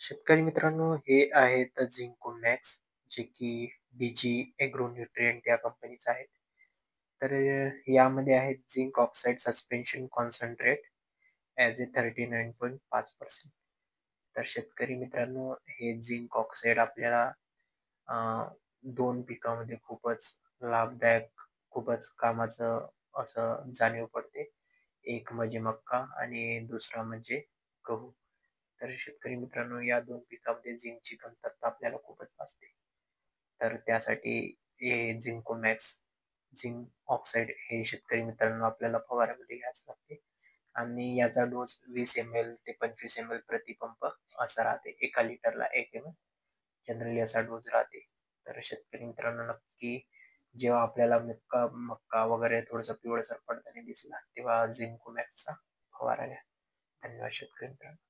शेतकरी मित्रांनो, हे आहेत झिंको मॅक्स, जे की डीजी एग्रो न्यूट्रिएंट या कंपनीचं आहेत. तर यामध्ये आहेत zinc oxide suspension concentrate as a 39.5%. तर शेतकरी मित्रांनो, हे झिंक ऑक्साईड आपल्याला अ, 2 पिकामध्ये खूपच लाभदायक, खूपच कामाचं असं जाणीव पडते. एक म्हणजे मक्का आणि दुसरा म्हणजे गहू. तर शेतकरी मित्रांनो, या 2 पिकामध्ये झिंकची कमतरता आपल्याला खूपच भासते. तर त्यासाठी हे झिंकोमॅक्स झिंक ऑक्साईड हे शेतकरी मित्रांनो आपल्याला फवाऱ्यामध्ये घ्यावंच लागते आणि याचा डोस 20 ml ते 25 ml प्रति पंप असा राहते. 1 लिटरला 1 ml जनरली असा डोस राहते. तर शेतकरी मित्रांनो, नक्की जेव्हा आपल्याला मक्का मक्का वगैरे थोडंसं पिवळसर पडताना दिसला, तेव्हा झिंकोमॅक्सचा फवारा घ्या. धन्यवाद शेतकरी मित्रांनो.